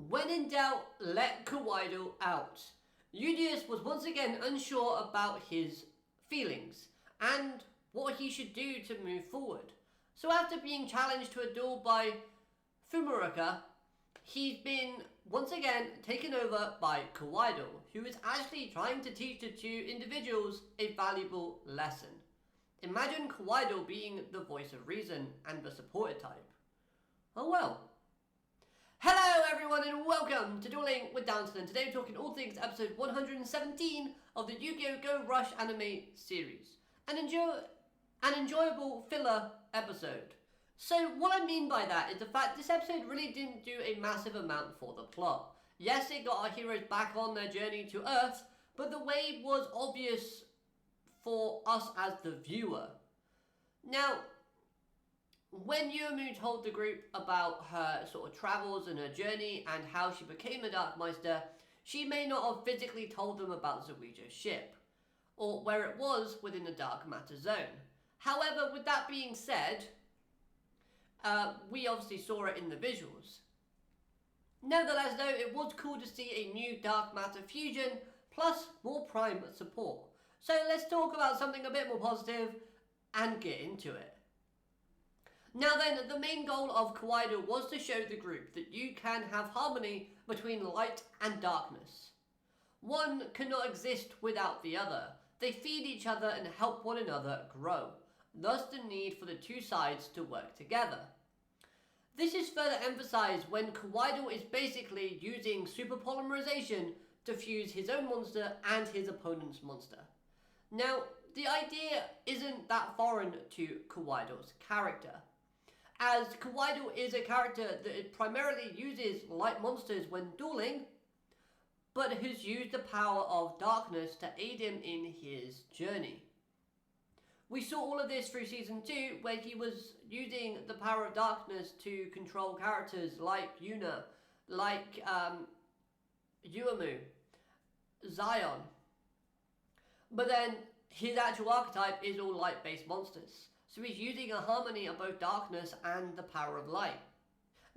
When in doubt, let Kuaidul out. Yugioh was once again unsure about his feelings and what he should do to move forward. So after being challenged to a duel by Fumaruka, he's been once again taken over by Kuaidul, who is actually trying to teach the two individuals a valuable lesson. Imagine Kuaidul being the voice of reason and the supporter type. Oh well. Hello everyone and welcome to Dueling with Downton, and today we're talking all things episode 117 of the Yugioh Go Rush anime series. An enjoyable filler episode. So what I mean by that is the fact this episode really didn't do a massive amount for the plot. Yes, it got our heroes back on their journey to Earth, but the way was obvious for us as the viewer. Now, when Yumu told the group about her sort of travels and her journey and how she became a Dark Meister, she may not have physically told them about Yugioh's ship, or where it was within the Dark Matter Zone. However, with that being said, we obviously saw it in the visuals. Nevertheless though, it was cool to see a new Dark Matter fusion, plus more Prime support. So let's talk about something a bit more positive and get into it. Now then, the main goal of Kuaidul was to show the group that you can have harmony between light and darkness. One cannot exist without the other. They feed each other and help one another grow, thus the need for the two sides to work together. This is further emphasized when Kuaidul is basically using super polymerization to fuse his own monster and his opponent's monster. Now, the idea isn't that foreign to Kuaidul's character, as Kuaidul is a character that primarily uses light monsters when dueling, but has used the power of darkness to aid him in his journey. We saw all of this through Season 2, where he was using the power of darkness to control characters like Yuna, like Yuamu, Zion. But then his actual archetype is all light-based monsters. So he's using a harmony of both darkness and the power of light.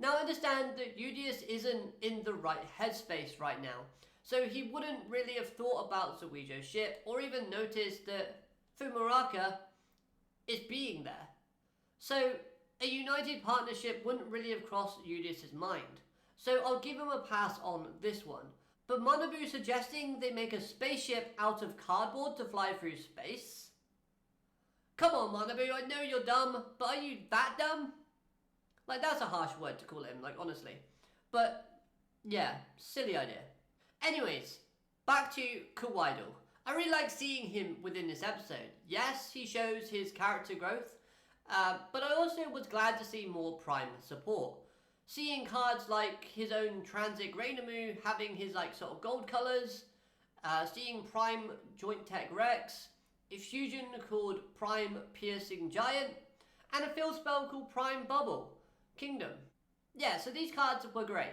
Now understand that Yugioh isn't in the right headspace right now, so he wouldn't really have thought about Yugioh's ship or even noticed that Fumaruka is being there. So a united partnership wouldn't really have crossed Yugioh's mind. So I'll give him a pass on this one. But Manabu suggesting they make a spaceship out of cardboard to fly through space? Come on, Manabu, I know you're dumb, but are you that dumb? Like, that's a harsh word to call him, like, honestly. But, yeah, silly idea. Anyways, back to Kuaidul. I really like seeing him within this episode. Yes, he shows his character growth, but I also was glad to see more Prime support. Seeing cards like his own Transit Rainamu having his, like, sort of gold colours, seeing Prime Joint Tech Rex, a fusion called Prime Piercing Giant, and a field spell called Prime Bubble Kingdom. Yeah, so these cards were great.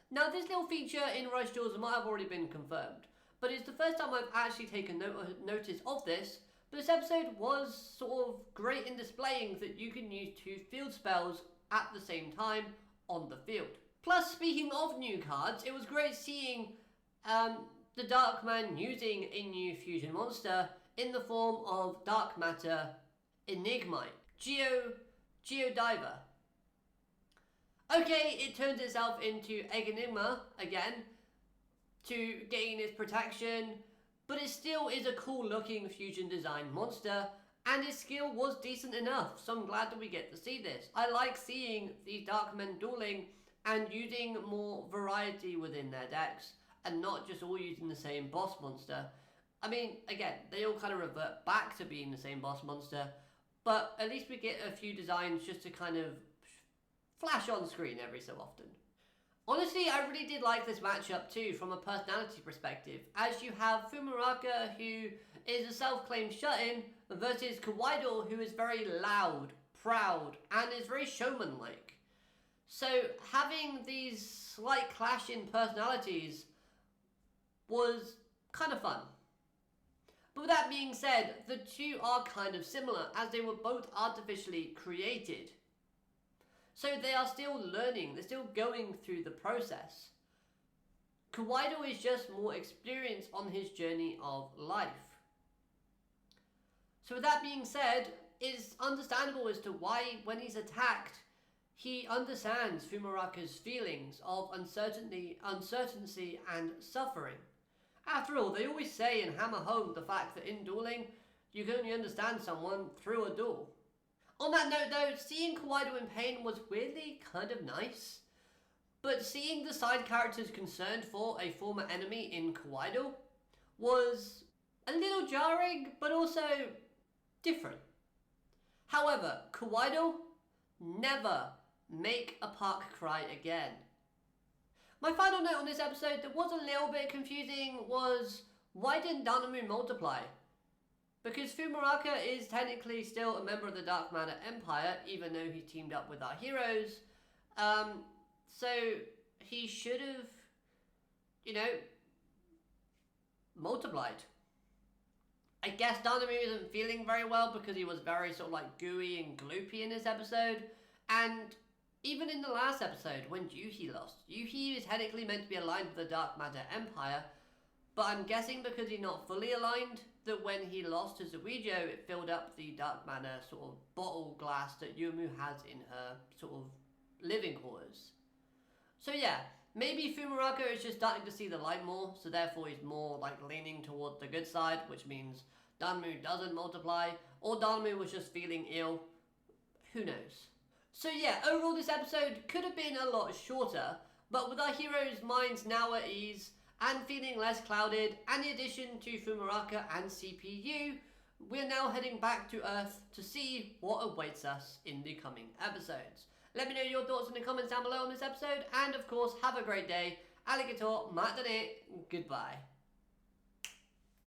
Now this little feature in Rush Duels might have already been confirmed, but it's the first time I've actually taken notice of this. But this episode was sort of great in displaying that you can use two field spells at the same time on the field. Plus, speaking of new cards, it was great seeing the Darkman using a new fusion monster in the form of Dark Matter Enigmite, Geo Diver. Okay, it turns itself into Egg Enigma again to gain its protection, but it still is a cool looking fusion design monster, and its skill was decent enough, so I'm glad that we get to see this. I like seeing these Darkmen dueling and using more variety within their decks, and not just all using the same boss monster. I mean, again, they all kind of revert back to being the same boss monster, but at least we get a few designs just to kind of flash on screen every so often. Honestly, I really did like this matchup too from a personality perspective, as you have Fumaruka, who is a self-claimed shut-in, versus Kuaidul, who is very loud, proud, and is very showman-like. So having these slight clash in personalities was kind of fun. But with that being said, the two are kind of similar, as they were both artificially created. So they are still learning, they're still going through the process. Kuaidul is just more experienced on his journey of life. So with that being said, it's understandable as to why when he's attacked, he understands Fumarake's feelings of uncertainty and suffering. After all, they always say and hammer home the fact that in dueling, you can only understand someone through a duel. On that note though, seeing Kuaidul in pain was weirdly kind of nice. But seeing the side characters concerned for a former enemy in Kuaidul was a little jarring, but also different. However, Kuaidul, never make a park cry again. My final note on this episode that was a little bit confusing was, why didn't Danamu multiply? Because Fumaraka is technically still a member of the Dark Matter Empire, even though he teamed up with our heroes. So he should have, multiplied. I guess Danamu isn't feeling very well because he was very sort of like gooey and gloopy in this episode. And even in the last episode, when Yuhi lost, Yuhi is technically meant to be aligned with the Dark Matter Empire, but I'm guessing because he's not fully aligned, that when he lost to Yugioh, it filled up the Dark Matter sort of bottle glass that Yumu has in her sort of living quarters. So yeah, maybe Fumaraka is just starting to see the light more, so therefore he's more like leaning toward the good side, which means Danamu doesn't multiply, or Danamu was just feeling ill. Who knows? So yeah, overall this episode could have been a lot shorter, but with our heroes' minds now at ease and feeling less clouded, and the addition to Fumaraka and CPU, we're now heading back to Earth to see what awaits us in the coming episodes. Let me know your thoughts in the comments down below on this episode, and of course, have a great day. Alligator, matane, goodbye.